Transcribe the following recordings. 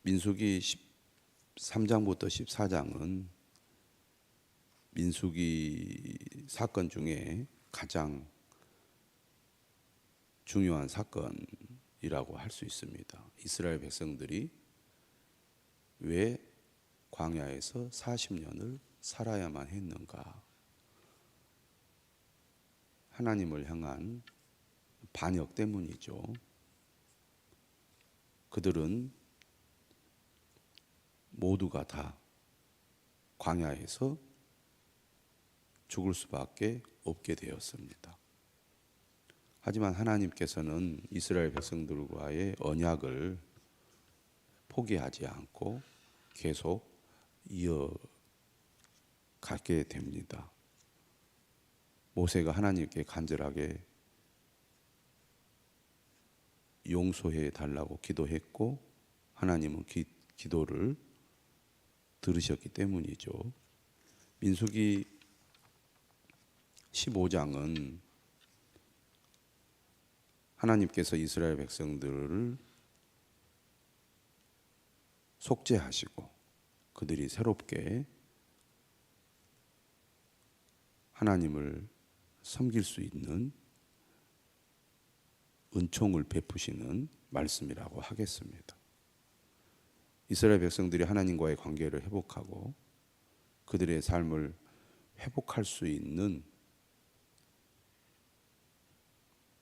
민수기 13장부터 14장은 민수기 사건 중에 가장 중요한 사건이라고 할 수 있습니다. 이스라엘 백성들이 왜 광야에서 40년을 살아야만 했는가? 하나님을 향한 반역 때문이죠. 그들은 모두가 다 광야에서 죽을 수밖에 없게 되었습니다. 하지만 하나님께서는 이스라엘 백성들과의 언약을 포기하지 않고 계속 이어가게 됩니다. 모세가 하나님께 간절하게 용서해 달라고 기도했고 하나님은 기도를 들으셨기 때문이죠. 민수기 15장은 하나님께서 이스라엘 백성들을 속죄하시고 그들이 새롭게 하나님을 섬길 수 있는 은총을 베푸시는 말씀이라고 하겠습니다. 이스라엘 백성들이 하나님과의 관계를 회복하고 그들의 삶을 회복할 수 있는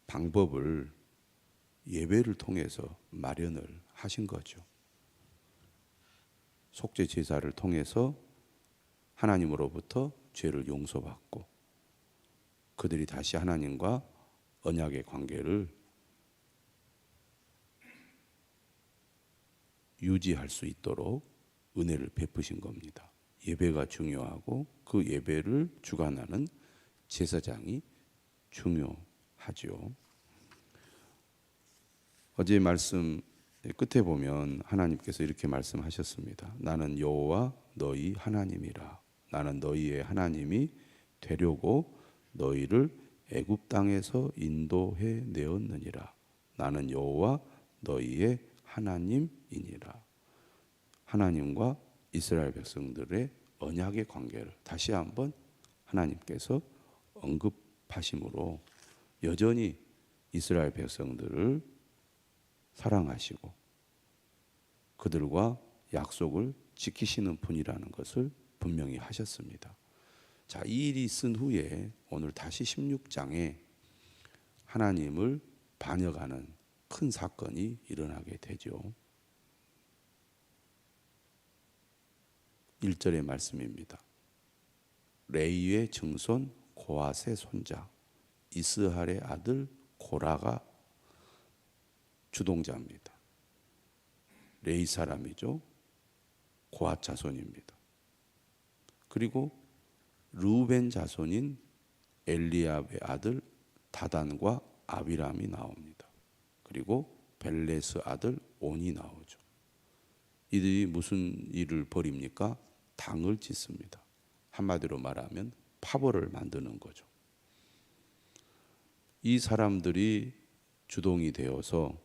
방법을 예배를 통해서 마련을 하신 거죠. 속죄 제사를 통해서 하나님으로부터 죄를 용서받고 그들이 다시 하나님과 언약의 관계를 유지할 수 있도록 은혜를 베푸신 겁니다. 예배가 중요하고 그 예배를 주관하는 제사장이 중요하죠. 어제 말씀 끝에 보면 하나님께서 이렇게 말씀하셨습니다. 나는 여호와 너희 하나님이라. 나는 너희의 하나님이 되려고 너희를 애굽 땅에서 인도해 내었느니라. 나는 여호와 너희의 하나님이니라. 하나님과 이스라엘 백성들의 언약의 관계를 다시 한번 하나님께서 언급하심으로 여전히 이스라엘 백성들을 사랑하시고 그들과 약속을 지키시는 분이라는 것을 분명히 하셨습니다. 자, 이 일이 있은 후에 오늘 다시 16장에 하나님을 반역하는 큰 사건이 일어나게 되죠. 1절의 말씀입니다. 레위의 증손 고앗의 손자 이스할의 아들 고라가 주동자입니다. 레위 사람이죠. 고앗 자손입니다. 그리고 르우벤 자손인 엘리압의 아들 다단과 아비람이 나옵니다. 그리고 벨레스 아들 온이 나오죠. 이들이 무슨 일을 벌입니까? 당을 짓습니다. 한마디로 말하면 파벌을 만드는 거죠. 이 사람들이 주동이 되어서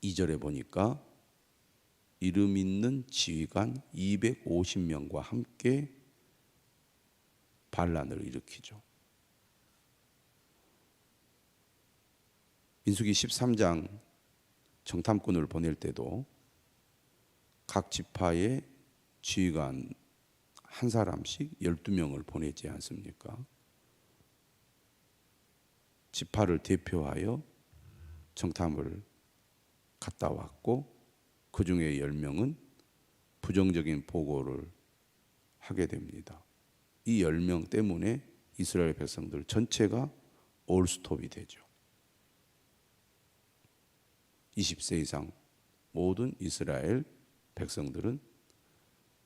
2절에 보니까 이름 있는 지휘관 250명과 함께 반란을 일으키죠. 민수기 13장 정탐꾼을 보낼 때도 각 지파의 지휘관 한 사람씩 12명을 보내지 않습니까? 지파를 대표하여 정탐을 갔다 왔고 그 중에 10명은 부정적인 보고를 하게 됩니다. 이 10명 때문에 이스라엘 백성들 전체가 올스톱이 되죠. 20세 이상 모든 이스라엘 백성들은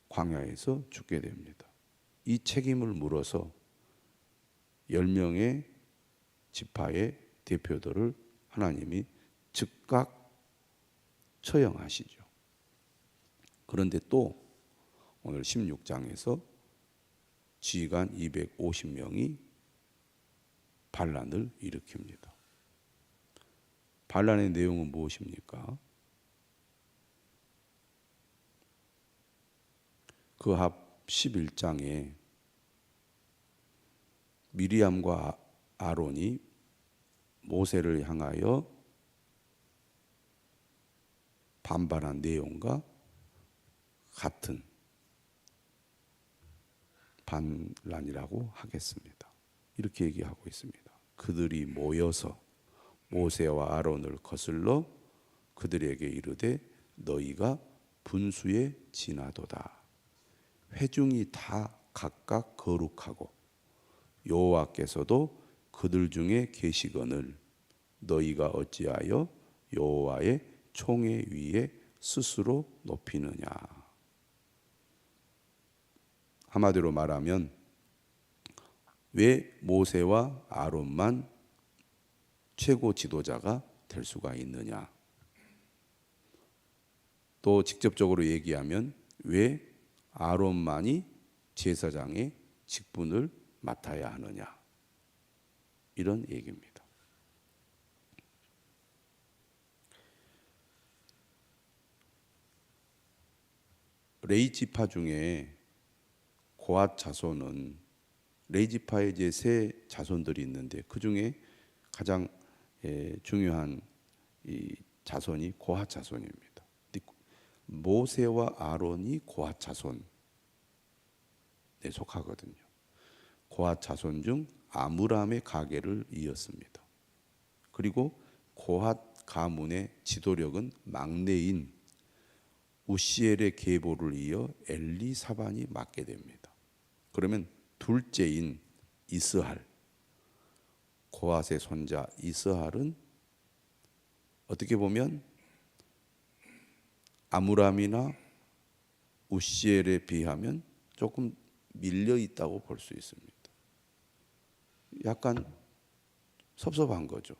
광야에서 죽게 됩니다. 이 책임을 물어서 10명의 지파의 대표들을 하나님이 즉각 처형하시죠. 그런데 또 오늘 16장에서 지휘관 250명이 반란을 일으킵니다. 반란의 내용은 무엇입니까? 그합 11장에 미리암과 아론이 모세를 향하여 반발한 내용과 같은 반란이라고 하겠습니다. 이렇게 얘기하고 있습니다. 그들이 모여서 모세와 아론을 거슬러 그들에게 이르되 너희가 분수에 지나도다. 회중이 다 각각 거룩하고 여호와께서도 그들 중에 계시거늘 너희가 어찌하여 여호와의 총회 위에 스스로 높이느냐. 한마디로 말하면 왜 모세와 아론만 최고 지도자가 될 수가 있느냐. 또 직접적으로 얘기하면 왜 아론만이 제사장의 직분을 맡아야 하느냐. 이런 얘기입니다. 레위 지파 중에 고핫 자손은 레위 지파에 이제 세 자손들이 있는데 그 중에 가장 중요한 이 자손이 고핫 자손입니다. 모세와 아론이 고핫 자손에 속하거든요. 고핫 자손 중 아므람의 가계를 이었습니다. 그리고 고핫 가문의 지도력은 막내인 우시엘의 계보를 이어 엘리사반이 맡게 됩니다. 그러면 둘째인 이스할, 고핫의 손자 이스할은 어떻게 보면 아므람이나 우시엘에 비하면 조금 밀려 있다고 볼 수 있습니다. 약간 섭섭한 거죠.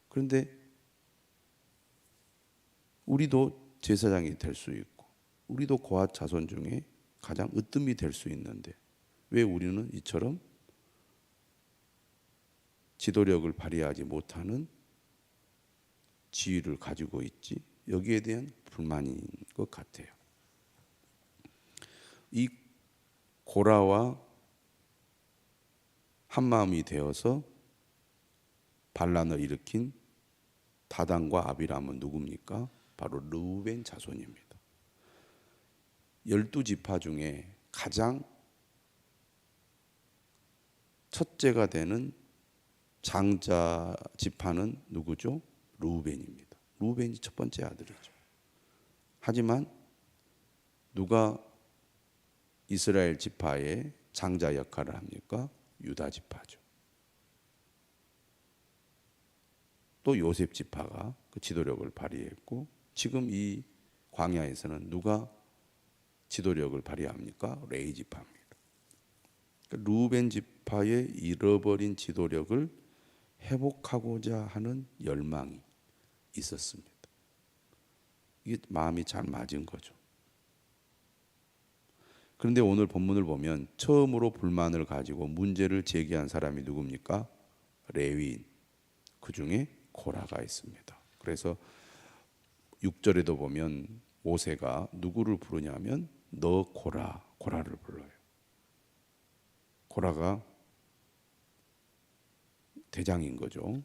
그런데 우리도 제사장이 될 수 있고 우리도 고핫 자손 중에 가장 으뜸이 될 수 있는데 왜 우리는 이처럼 지도력을 발휘하지 못하는 지위를 가지고 있지? 여기에 대한 불만인 것 같아요. 이 고라와 한마음이 되어서 반란을 일으킨 다단과 아비람은 누굽니까? 바로 르우벤 자손입니다. 12지파 중에 가장 첫째가 되는 장자 지파는 누구죠? 르우벤입니다. 르우벤이 첫 번째 아들이죠. 하지만 누가 이스라엘 지파의 장자 역할을 합니까? 유다 지파죠. 또 요셉 지파가 그 지도력을 발휘했고 지금 이 광야에서는 누가 지도력을 발휘합니까? 레위 지파입니다. 그러니까 르우벤 지파의 잃어버린 지도력을 회복하고자 하는 열망이 있었습니다. 이게 마음이 잘 맞은 거죠. 그런데 오늘 본문을 보면 처음으로 불만을 가지고 문제를 제기한 사람이 누굽니까? 레위인. 그 중에 고라가 있습니다. 그래서 6절에도 보면 모세가 누구를 부르냐면 너 고라를 불러요. 고라가 대장인 거죠.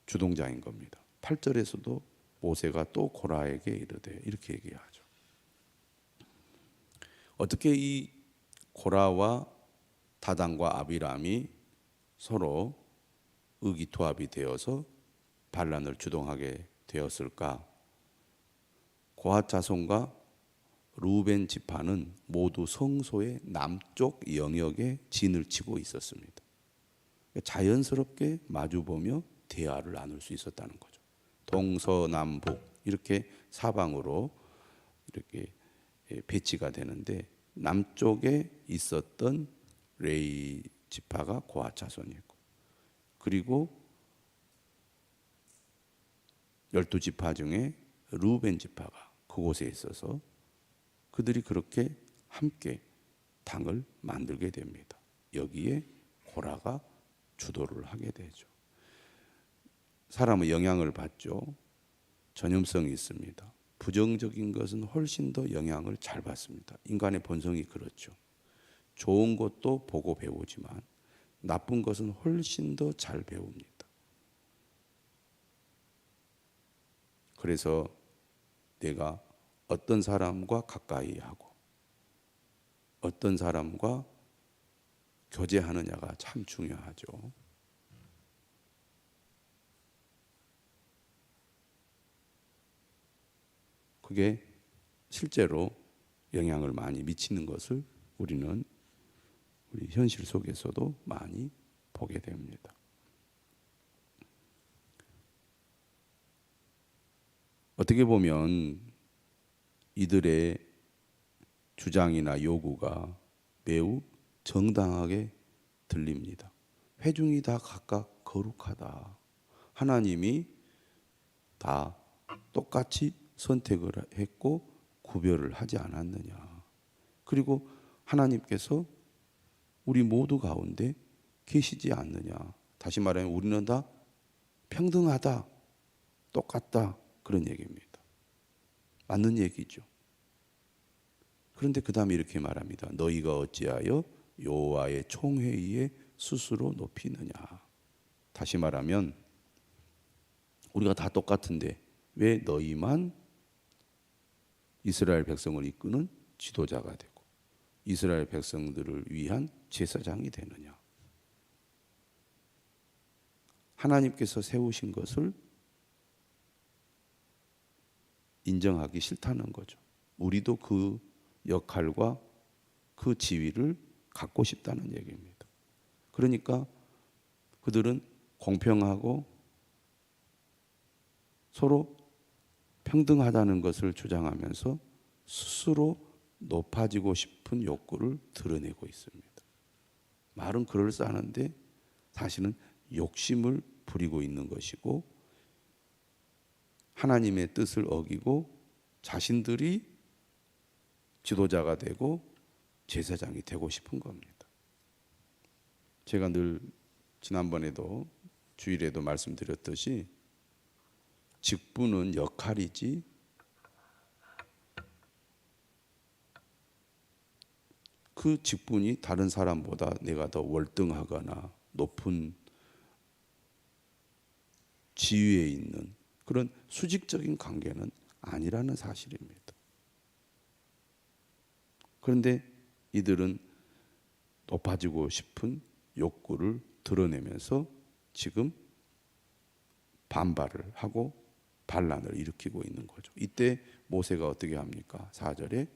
주동자인 겁니다. 8절에서도 모세가 또 고라에게 이르되 이렇게 얘기하죠. 어떻게 이 고라와 다단과 아비람이 서로 의기투합이 되어서 반란을 주동하게 되었을까? 고핫 자손과 르우벤 지파는 모두 성소의 남쪽 영역에 진을 치고 있었습니다. 자연스럽게 마주보며 대화를 나눌 수 있었다는 거죠. 동서남북 이렇게 사방으로 이렇게 배치가 되는데 남쪽에 있었던 레위 지파가 고핫 자손이고 그리고 12지파 중에 르우벤 지파가 그곳에 있어서 그들이 그렇게 함께 당을 만들게 됩니다. 여기에 고라가 주도를 하게 되죠. 사람은 영향을 받죠. 전염성이 있습니다. 부정적인 것은 훨씬 더 영향을 잘 받습니다. 인간의 본성이 그렇죠. 좋은 것도 보고 배우지만 나쁜 것은 훨씬 더 잘 배웁니다. 그래서 내가 어떤 사람과 가까이 하고 어떤 사람과 교제하느냐가 참 중요하죠. 그게 실제로 영향을 많이 미치는 것을 우리는 우리 현실 속에서도 많이 보게 됩니다. 어떻게 보면 이들의 주장이나 요구가 매우 정당하게 들립니다. 회중이 다 각각 거룩하다. 하나님이 다 똑같이 선택을 했고 구별을 하지 않았느냐. 그리고 하나님께서 우리 모두 가운데 계시지 않느냐. 다시 말하면 우리는 다 평등하다, 똑같다, 그런 얘기입니다. 맞는 얘기죠. 그런데 그 다음에 이렇게 말합니다. 너희가 어찌하여 여호와의 총회의에 스스로 높이느냐. 다시 말하면 우리가 다 똑같은데 왜 너희만 이스라엘 백성을 이끄는 지도자가 되고 이스라엘 백성들을 위한 제사장이 되느냐. 하나님께서 세우신 것을 인정하기 싫다는 거죠. 우리도 그 역할과 그 지위를 갖고 싶다는 얘기입니다. 그러니까 그들은 공평하고 서로 평등하다는 것을 주장하면서 스스로 높아지고 싶은 욕구를 드러내고 있습니다. 말은 그럴싸한데 사실은 욕심을 부리고 있는 것이고 하나님의 뜻을 어기고 자신들이 지도자가 되고 제사장이 되고 싶은 겁니다. 제가 늘 지난번에도 주일에도 말씀드렸듯이 직분은 역할이지 그 직분이 다른 사람보다 내가 더 월등하거나 높은 지위에 있는 그런 수직적인 관계는 아니라는 사실입니다. 그런데 이들은 높아지고 싶은 욕구를 드러내면서 지금 반발을 하고 반란을 일으키고 있는 거죠. 이때 모세가 어떻게 합니까? 4절에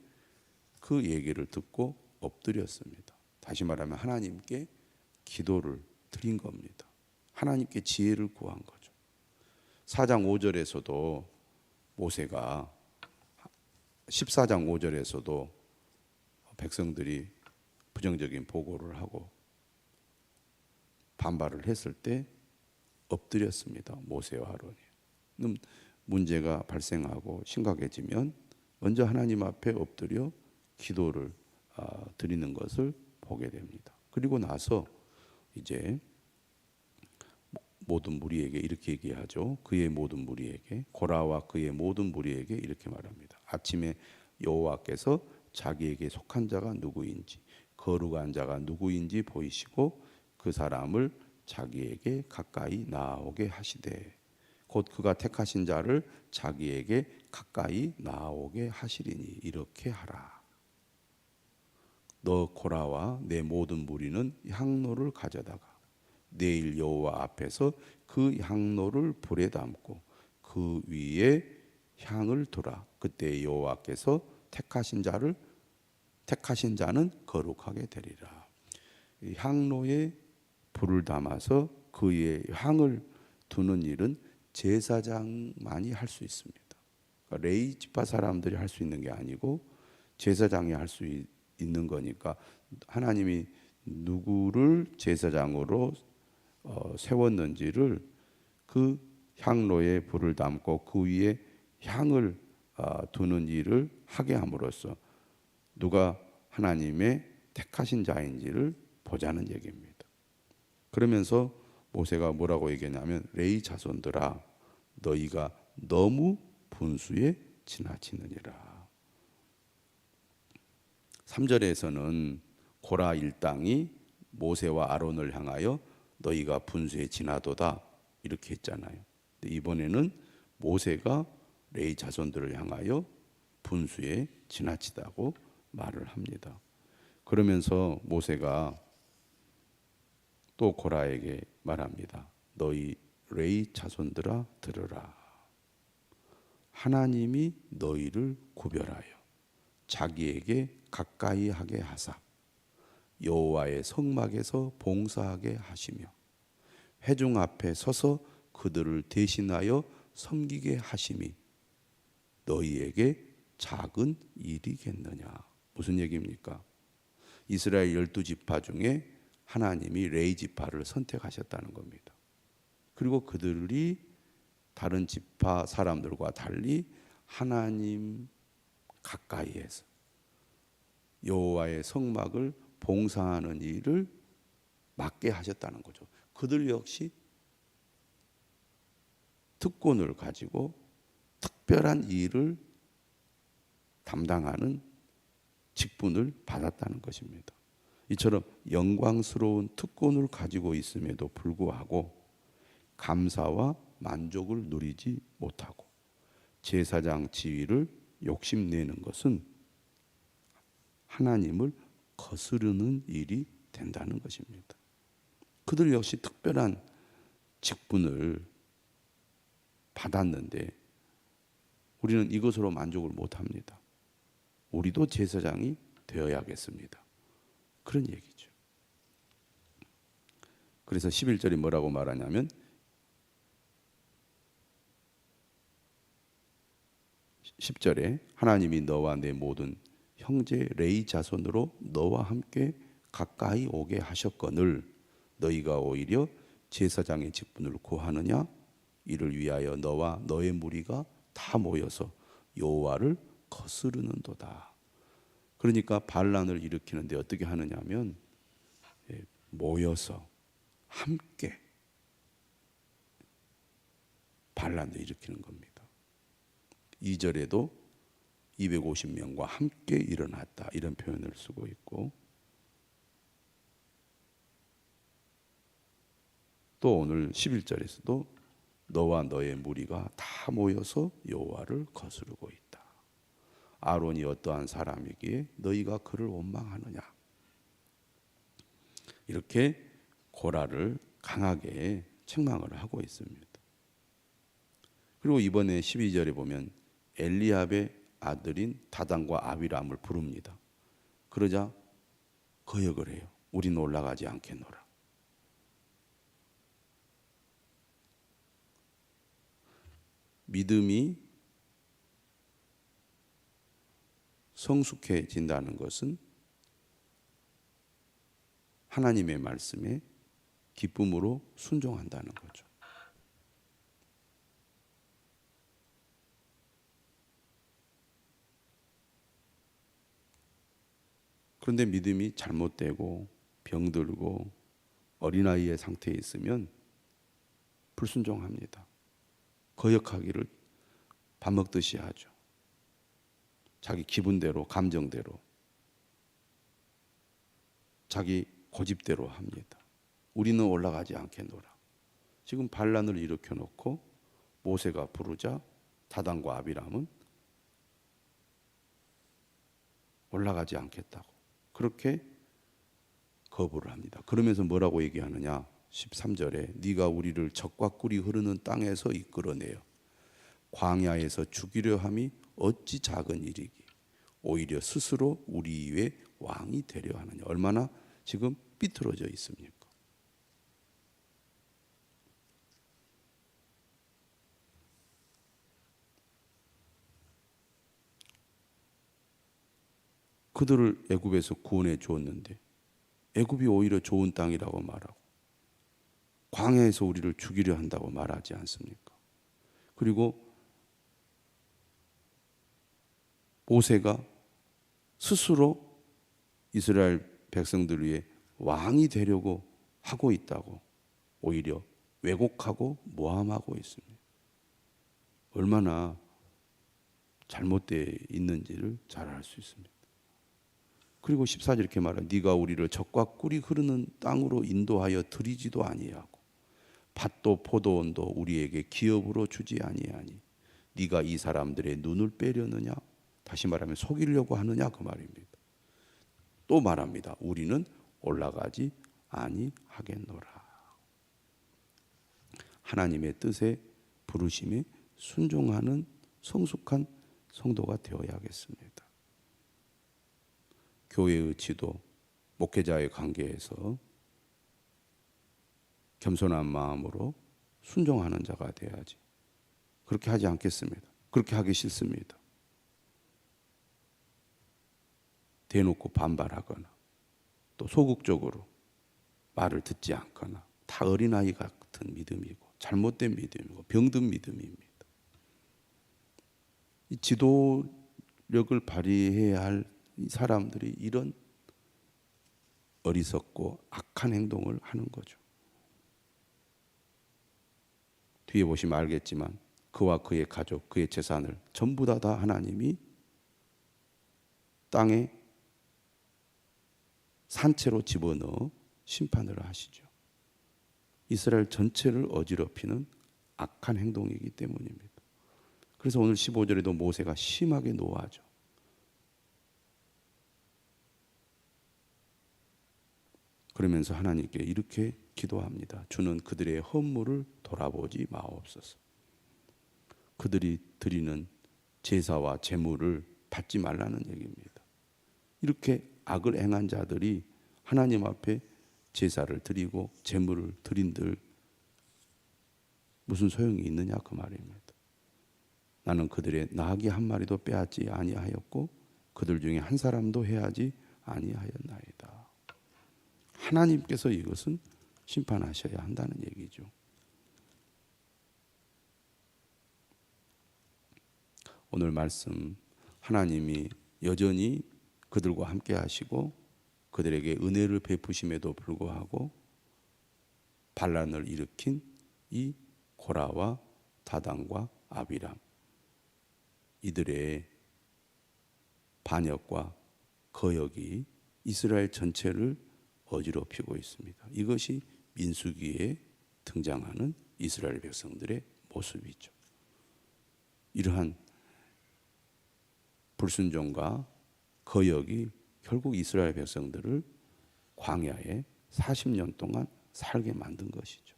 그 얘기를 듣고 엎드렸습니다. 다시 말하면 하나님께 기도를 드린 겁니다. 하나님께 지혜를 구한 거죠. 4장 5절에서도 모세가 14장 5절에서도 백성들이 부정적인 보고를 하고 반발을 했을 때 엎드렸습니다. 모세와 아론이. 문제가 발생하고 심각해지면 먼저 하나님 앞에 엎드려 기도를 드리는 것을 보게 됩니다. 그리고 나서 이제 모든 무리에게 이렇게 얘기하죠. 그의 모든 무리에게 고라와 그의 모든 무리에게 이렇게 말합니다. 아침에 여호와께서 자기에게 속한 자가 누구인지 거룩한 자가 누구인지 보이시고 그 사람을 자기에게 가까이 나오게 하시되 곧 그가 택하신 자를 자기에게 가까이 나오게 하시리니 이렇게 하라. 너 고라와 내 모든 무리는 향로를 가져다가 내일 여호와 앞에서 그 향로를 불에 담고 그 위에 향을 두라. 그때 여호와께서 택하신 자는 거룩하게 되리라. 이 향로에 불을 담아서 그 위에 향을 두는 일은 제사장만이 할 수 있습니다. 그러니까 레위 지파 사람들이 할 수 있는 게 아니고 제사장이 할 수 있는 거니까 하나님이 누구를 제사장으로 세웠는지를 그 향로에 불을 담고 그 위에 향을 두는 일을 하게 함으로써 누가 하나님의 택하신 자인지를 보자는 얘기입니다. 그러면서 모세가 뭐라고 얘기했냐면 레위 자손들아 너희가 너무 분수에 지나치느니라. 3절에서는 고라 일당이 모세와 아론을 향하여 너희가 분수에 지나도다 이렇게 했잖아요. 근데 이번에는 모세가 레위 자손들을 향하여 분수에 지나치다고 말을 합니다. 그러면서 모세가 또 고라에게 말합니다. 너희 레위 자손들아 들으라. 하나님이 너희를 구별하여 자기에게 가까이 하게 하사 여호와의 성막에서 봉사하게 하시며 회중 앞에 서서 그들을 대신하여 섬기게 하심이 너희에게 작은 일이겠느냐. 무슨 얘기입니까? 이스라엘 12지파 중에 하나님이 레위 지파를 선택하셨다는 겁니다. 그리고 그들이 다른 지파 사람들과 달리 하나님 가까이에서 여호와의 성막을 봉사하는 일을 맡게 하셨다는 거죠. 그들 역시 특권을 가지고 특별한 일을 담당하는 직분을 받았다는 것입니다. 이처럼 영광스러운 특권을 가지고 있음에도 불구하고 감사와 만족을 누리지 못하고 제사장 지위를 욕심내는 것은 하나님을 거스르는 일이 된다는 것입니다. 그들 역시 특별한 직분을 받았는데 우리는 이것으로 만족을 못합니다. 우리도 제사장이 되어야겠습니다. 그런 얘기죠. 그래서 11절이 뭐라고 말하냐면 10절에 하나님이 너와 내 모든 형제 레위 자손으로 너와 함께 가까이 오게 하셨거늘 너희가 오히려 제사장의 직분을 구하느냐 이를 위하여 너와 너의 무리가 다 모여서 여호와를 거스르는도다. 그러니까 반란을 일으키는데 어떻게 하느냐면 모여서 함께 반란을 일으키는 겁니다. 2절에도 250명과 함께 일어났다 이런 표현을 쓰고 있고 또 오늘 11절에서도 너와 너의 무리가 다 모여서 여호와를 거스르고 있다. 아론이 어떠한 사람이기에 너희가 그를 원망하느냐. 이렇게 고라를 강하게 책망을 하고 있습니다. 그리고 이번에 12절에 보면 엘리압의 아들인 다단과 아비람을 부릅니다. 그러자 거역을 해요. 우리는 올라가지 않겠노라. 믿음이 성숙해진다는 것은 하나님의 말씀에 기쁨으로 순종한다는 거죠. 그런데 믿음이 잘못되고 병들고 어린아이의 상태에 있으면 불순종합니다. 거역하기를 밥 먹듯이 하죠. 자기 기분대로 감정대로 자기 고집대로 합니다. 우리는 올라가지 않겠노라. 지금 반란을 일으켜 놓고 모세가 부르자 다단과 아비람은 올라가지 않겠다고 그렇게 거부를 합니다. 그러면서 뭐라고 얘기하느냐 13절에 네가 우리를 적과 꿀이 흐르는 땅에서 이끌어내어 광야에서 죽이려 함이 어찌 작은 일이기 오히려 스스로 우리 위에 왕이 되려 하느냐. 얼마나 지금 삐뚤어져 있습니까? 그들을 애굽에서 구원해 주었는데 애굽이 오히려 좋은 땅이라고 말하고 광야에서 우리를 죽이려 한다고 말하지 않습니까? 그리고 모세가 스스로 이스라엘 백성들 위해 왕이 되려고 하고 있다고 오히려 왜곡하고 모함하고 있습니다. 얼마나 잘못되어 있는지를 잘 알 수 있습니다. 그리고 14절 이렇게 말해요. 네가 우리를 적과 꿀이 흐르는 땅으로 인도하여 들이지도 아니하고 밭도 포도원도 우리에게 기업으로 주지 아니하니 네가 이 사람들의 눈을 빼려느냐, 다시 말하면 속이려고 하느냐 그 말입니다. 또 말합니다. 우리는 올라가지 아니하겠노라. 하나님의 뜻에 부르심에 순종하는 성숙한 성도가 되어야겠습니다. 교회의 지도, 목회자의 관계에서 겸손한 마음으로 순종하는 자가 돼야지. 그렇게 하지 않겠습니다. 그렇게 하기 싫습니다. 대놓고 반발하거나 또 소극적으로 말을 듣지 않거나 다 어린아이 같은 믿음이고 잘못된 믿음이고 병든 믿음입니다. 이 지도력을 발휘해야 할 이 사람들이 이런 어리석고 악한 행동을 하는 거죠. 뒤에 보시면 알겠지만 그와 그의 가족, 그의 재산을 전부 다 하나님이 땅에 산채로 집어넣어 심판을 하시죠. 이스라엘 전체를 어지럽히는 악한 행동이기 때문입니다. 그래서 오늘 15절에도 모세가 심하게 노하죠. 그러면서 하나님께 이렇게 기도합니다. 주는 그들의 허물을 돌아보지 마옵소서. 그들이 드리는 제사와 제물을 받지 말라는 얘기입니다. 이렇게 악을 행한 자들이 하나님 앞에 제사를 드리고 제물을 드린들 무슨 소용이 있느냐 그 말입니다. 나는 그들의 나귀 한 마리도 빼앗지 아니하였고 그들 중에 한 사람도 해하지 아니하였나이다. 하나님께서 이것은 심판하셔야 한다는 얘기죠. 오늘 말씀 하나님이 여전히 그들과 함께 하시고 그들에게 은혜를 베푸심에도 불구하고 반란을 일으킨 이 고라와 다단과 아비람, 이들의 반역과 거역이 이스라엘 전체를 어지럽히고 있습니다. 이것이 민수기에 등장하는 이스라엘 백성들의 모습이죠. 이러한 불순종과 거역이 결국 이스라엘 백성들을 광야에 40년 동안 살게 만든 것이죠.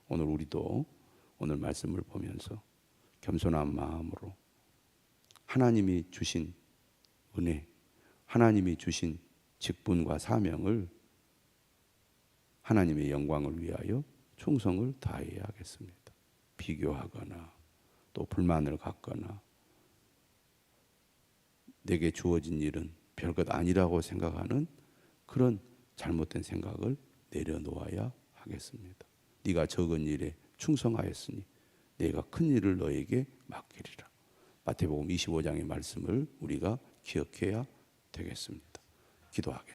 오늘 우리도 오늘 말씀을 보면서 겸손한 마음으로 하나님이 주신 은혜, 하나님이 주신 직분과 사명을 하나님의 영광을 위하여 충성을 다해야 하겠습니다. 비교하거나 또 불만을 갖거나 내게 주어진 일은 별것 아니라고 생각하는 그런 잘못된 생각을 내려놓아야 하겠습니다. 네가 적은 일에 충성하였으니 내가 큰 일을 너에게 맡기리라. 마태복음 25장의 말씀을 우리가 기억해야 되겠습니다. 기도하겠습니다.